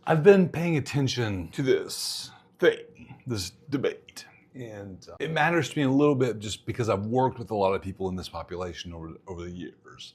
I've been paying attention to this thing, this debate, and it matters to me a little bit just because I've worked with a lot of people in this population over the years.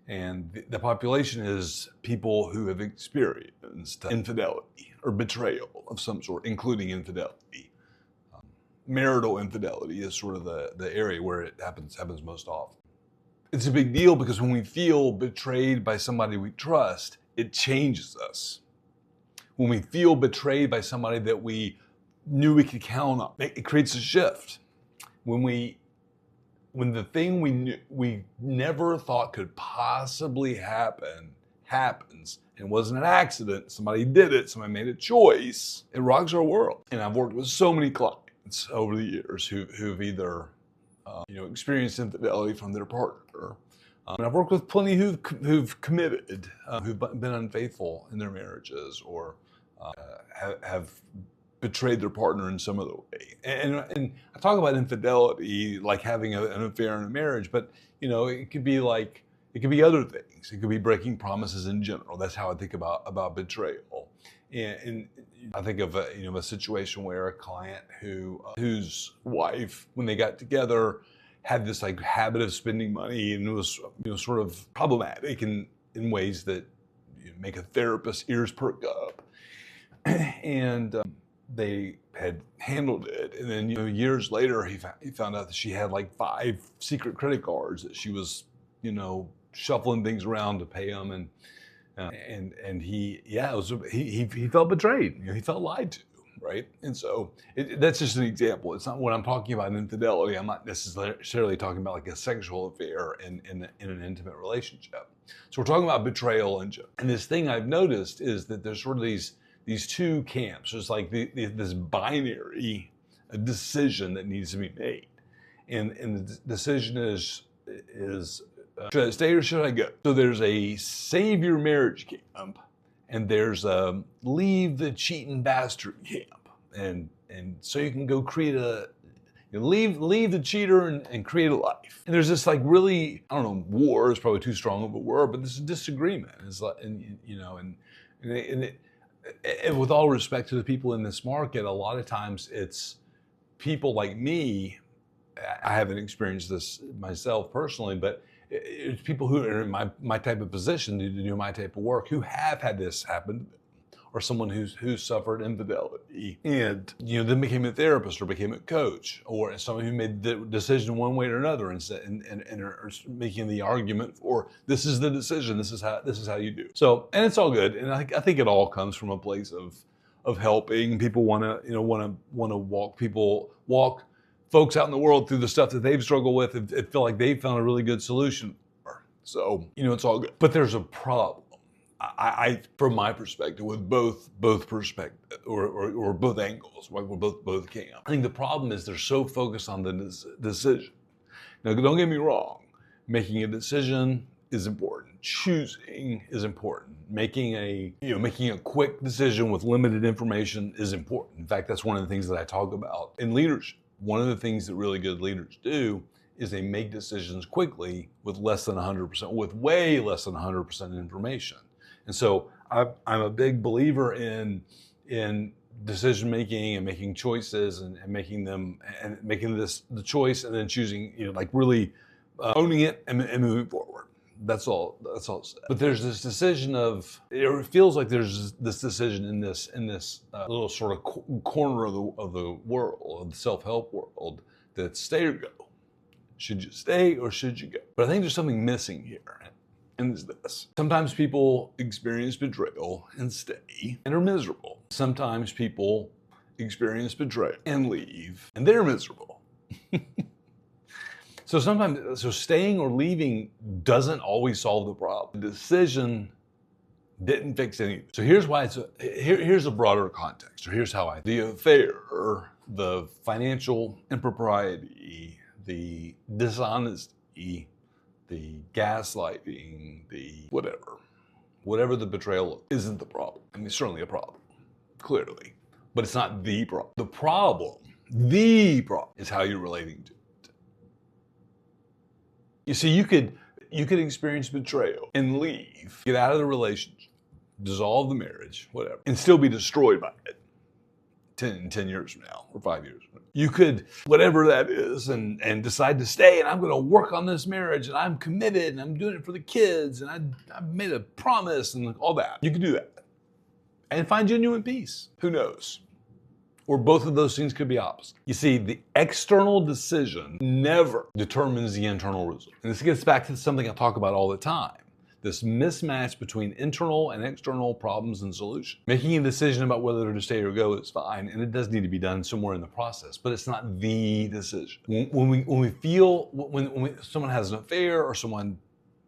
And the population is people who have experienced infidelity or betrayal of some sort, including infidelity. Marital infidelity is sort of the area where it happens most often. It's a big deal because when we feel betrayed by somebody we trust, it changes us. When we feel betrayed by somebody that we knew we could count on, it creates a shift. When the thing we never thought could possibly happen happens, and it wasn't an accident, somebody did it, somebody made a choice, it rocks our world. And I've worked with so many clients over the years who've either experienced infidelity from their partner. And I've worked with plenty who've committed, who've been unfaithful in their marriages or have betrayed their partner in some other way. And I talk about infidelity like having an affair in a marriage, but it could be other things. It could be breaking promises in general. That's how I think about betrayal. And I think of a situation where a client whose wife, when they got together, had this habit of spending money, and it was sort of problematic in ways that make a therapist's ears perk up. And they had handled it, and then years later he found out that she had 5 secret credit cards that she was shuffling things around to pay them, and he felt betrayed. He felt lied to, right? And so that's just an example. It's not when I'm talking about infidelity. I'm not necessarily talking about a sexual affair in an intimate relationship. So we're talking about betrayal and this thing I've noticed is that there's sort of these two camps. There's this binary decision that needs to be made, and the decision is should I stay or should I go? So there's a save your marriage camp, and there's a leave the cheating bastard camp, and so you can go create leave the cheater and create a life. And there's this really, I don't know, war is probably too strong of a word, but this is disagreement. It's and with all respect to the people in this market, a lot of times it's people like me. I haven't experienced this myself personally, but it's people who are in my type of position to do my type of work who have had this happen, or someone who's suffered infidelity and then became a therapist or became a coach, or someone who made the decision one way or another and are making the argument for this is the decision, this is how you do. So, and it's all good, and I think it all comes from a place of helping people want to walk folks out in the world through the stuff that they've struggled with and feel like they've found a really good solution for. So it's all good, but there's a problem. I from my perspective, with both perspective or both angles, with both camps. I think the problem is they're so focused on the decision. Now, don't get me wrong, making a decision is important. Choosing is important. Making a quick decision with limited information is important. In fact, that's one of the things that I talk about in leadership. One of the things that really good leaders do is they make decisions quickly with less than 100%, with way less than 100% information. And so I'm a big believer in decision making and making choices and making the choice and then choosing, really owning it and moving forward. That's all said. But there's this decision it feels like there's this decision in this little sort of corner of the world, of the self-help world, that's stay or go. Should you stay or should you go? But I think there's something missing here. And it's this. Sometimes people experience betrayal and stay and are miserable. Sometimes people experience betrayal and leave and they're miserable. So staying or leaving doesn't always solve the problem. The decision didn't fix anything. So here's why here's a broader context, or here's how the affair, the financial impropriety, the dishonesty, the gaslighting, the whatever the betrayal isn't the problem. I mean, it's certainly a problem, clearly, but it's not the problem. The problem is how you're relating to it. You see, you could experience betrayal and leave, get out of the relationship, dissolve the marriage, whatever, and still be destroyed by it 10 years from now or 5 years from now. You could, whatever that is, and decide to stay, and I'm going to work on this marriage, and I'm committed, and I'm doing it for the kids, and I made a promise, and all that. You could do that and find genuine peace. Who knows? Or both of those things could be opposite. You see, the external decision never determines the internal result. And this gets back to something I talk about all the time. This mismatch between internal and external problems and solutions. Making a decision about whether to stay or go is fine, and it does need to be done somewhere in the process, but it's not the decision. When someone has an affair, or someone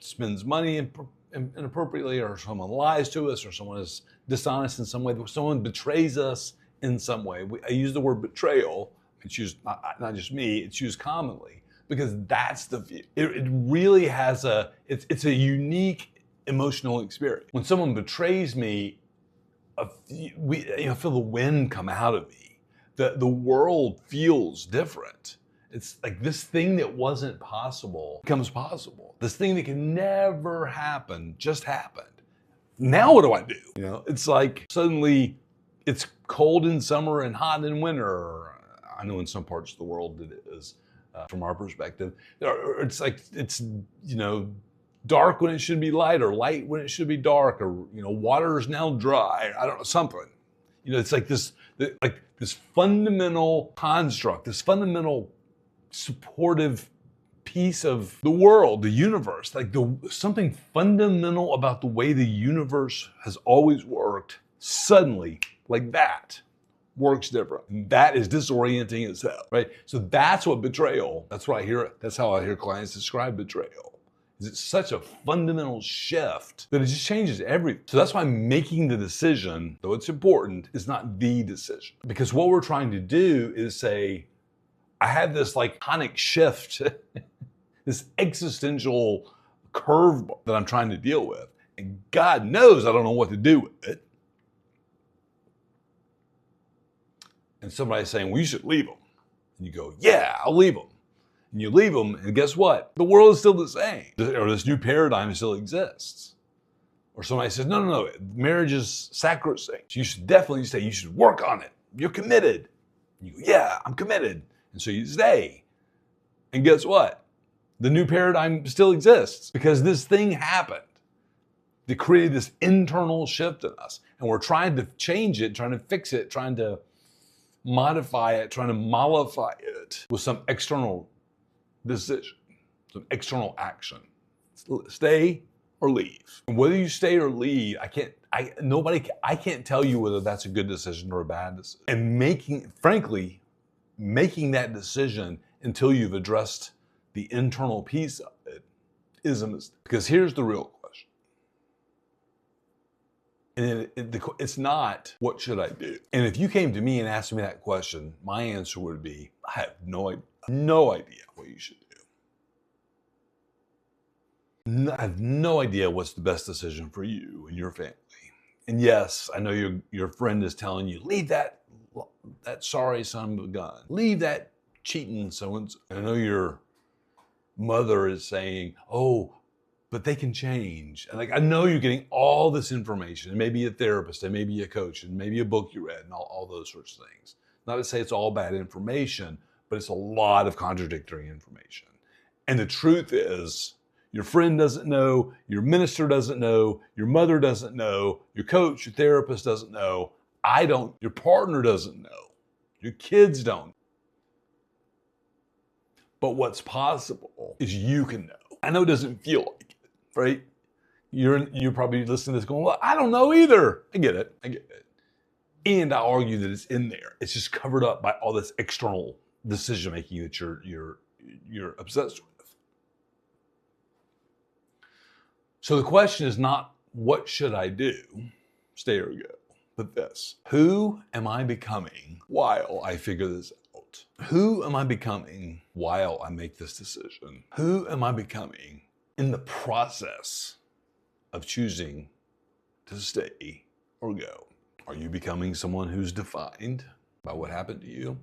spends money inappropriately, or someone lies to us, or someone is dishonest in some way, someone betrays us in some way. I use the word betrayal. It's used, not just me, it's used commonly. Because that's the view. It really has it's a unique emotional experience. When someone betrays me, I feel the wind come out of me. The world feels different. It's like this thing that wasn't possible becomes possible. This thing that can never happen just happened. Now what do I do? It's like suddenly it's cold in summer and hot in winter. I know in some parts of the world it is. From our perspective, it's like it's dark when it should be light, or light when it should be dark, or water is now dry. I don't know, something. It's like this fundamental construct, this fundamental supportive piece of the world, the universe, like something fundamental about the way the universe has always worked. Suddenly, like that, works different. That is disorienting as hell, right? So that's what betrayal, that's what I hear, that's how I hear clients describe betrayal. It's such a fundamental shift that it just changes everything. So that's why making the decision, though it's important, is not the decision. Because what we're trying to do is say, I have this tectonic shift, this existential curveball that I'm trying to deal with. And God knows I don't know what to do with it. And somebody's saying, well, you should leave them. And you go, yeah, I'll leave them. And you leave them, and guess what? The world is still the same. Or this new paradigm still exists. Or somebody says, no, marriage is sacrosanct. You should definitely stay. You should work on it. You're committed. And you go, yeah, I'm committed. And so you stay. And guess what? The new paradigm still exists because this thing happened. It created this internal shift in us. And we're trying to change it, trying to fix it, trying to modify it, trying to mollify it with some external decision, some external action. Stay or leave. And whether you stay or leave, I can't tell you whether that's a good decision or a bad decision. And making that decision until you've addressed the internal piece of it is a mistake. Because here's the real question. And it's not, what should I do? And if you came to me and asked me that question, my answer would be, I have no idea what you should do. I have no idea what's the best decision for you and your family. And yes, I know your friend is telling you, leave that sorry son of a gun. Leave that cheating so-and-so. And I know your mother is saying, oh, but they can change. And I know you're getting all this information, and maybe a therapist, and maybe a coach, and maybe a book you read, and all those sorts of things. Not to say it's all bad information, but it's a lot of contradictory information. And the truth is, your friend doesn't know, your minister doesn't know, your mother doesn't know, your coach, your therapist doesn't know, I don't, your partner doesn't know, your kids don't. But what's possible is you can know. I know it doesn't feel like it. Right? You're probably listening to this going, well, I don't know either. I get it. And I argue that it's in there. It's just covered up by all this external decision making that you're obsessed with. So the question is not what should I do, stay or go, but this: who am I becoming while I figure this out? Who am I becoming while I make this decision? Who am I becoming in the process of choosing to stay or go? Are you becoming someone who's defined by what happened to you?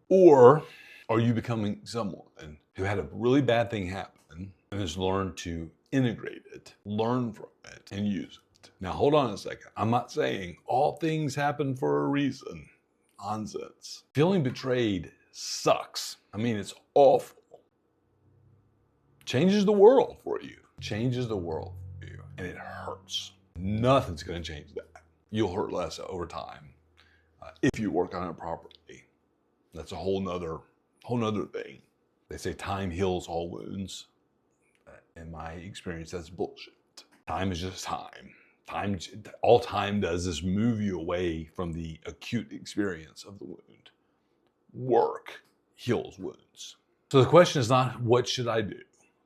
Or are you becoming someone who had a really bad thing happen and has learned to integrate it, learn from it, and use it? trust. Now, hold on a second. I'm not saying all things happen for a reason. Nonsense. Feeling betrayed sucks. I mean, it's awful. Changes the world for you. Changes the world for you. And it hurts. Nothing's going to change that. You'll hurt less over time if you work on it properly. That's a whole nother thing. They say time heals all wounds. In my experience, that's bullshit. Time is just time. All time does is move you away from the acute experience of the wound. Work heals wounds. So the question is not what should I do?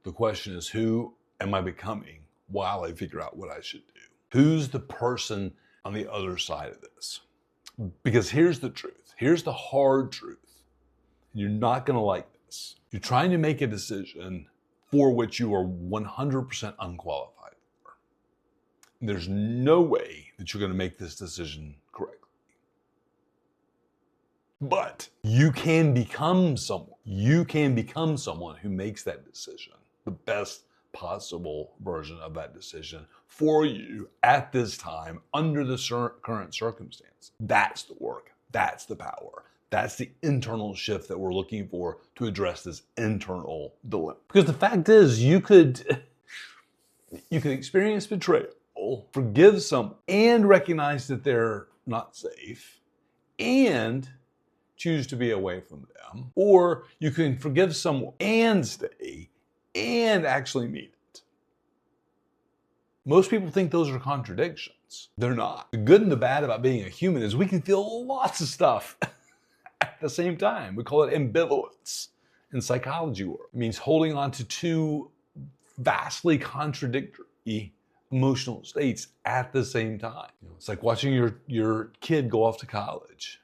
The question is who am I becoming while I figure out what I should do? Who's the person on the other side of this? Because here's the truth. Here's the hard truth. You're not going to like this. You're trying to make a decision for which you are 100% unqualified for. There's no way that you're going to make this decision correctly. But you can become someone. You can become someone who makes that decision, the best possible version of that decision for you at this time under the current circumstance. That's the work. That's the power. That's the internal shift that we're looking for to address this internal dilemma. Because the fact is, you could experience betrayal, forgive someone, and recognize that they're not safe, and choose to be away from them. Or you can forgive someone and stay and actually mean it. Most people think those are contradictions. They're not. The good and the bad about being a human is we can feel lots of stuff at the same time. We call it ambivalence in psychology work. It means holding on to two vastly contradictory emotional states at the same time. It's like watching your kid go off to college.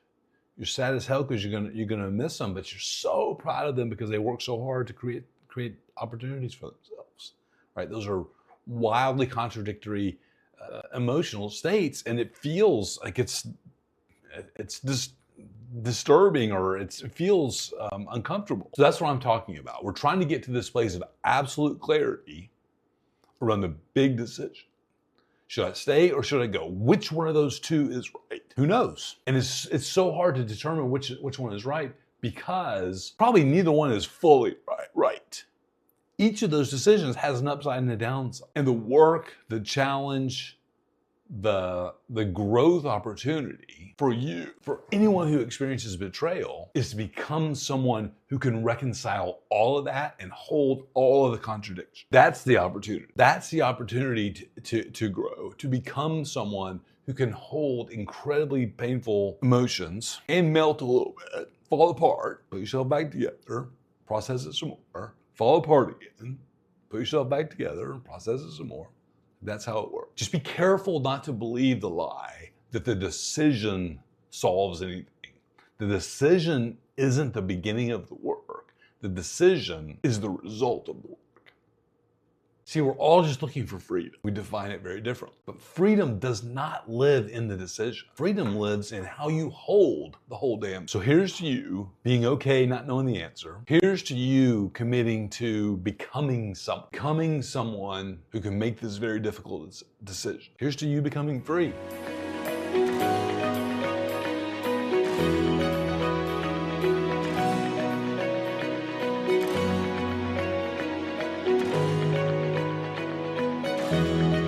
You're sad as hell because you're gonna miss them, but you're so proud of them because they work so hard to create opportunities for themselves. Right? Those are wildly contradictory emotional states, and it feels like it's just disturbing, or it feels uncomfortable. So that's what I'm talking about. We're trying to get to this place of absolute clarity around the big decision. Should I stay or should I go? Which one of those two is right? Who knows? And it's so hard to determine which one is right because probably neither one is fully right. Each of those decisions has an upside and a downside. And the work, the challenge, the growth opportunity for you, for anyone who experiences betrayal, is to become someone who can reconcile all of that and hold all of the contradictions. That's the opportunity. That's the opportunity to grow, to become someone who can hold incredibly painful emotions and melt a little bit, fall apart, put yourself back together, process it some more, fall apart again, put yourself back together, process it some more. That's how it works. Just be careful not to believe the lie that the decision solves anything. The decision isn't the beginning of the work. The decision is the result of the work. See, we're all just looking for freedom. We define it very differently. But freedom does not live in the decision. Freedom lives in how you hold the whole damn. So here's to you being okay not knowing the answer. Here's to you committing to becoming someone who can make this very difficult decision. Here's to you becoming free. Thank you.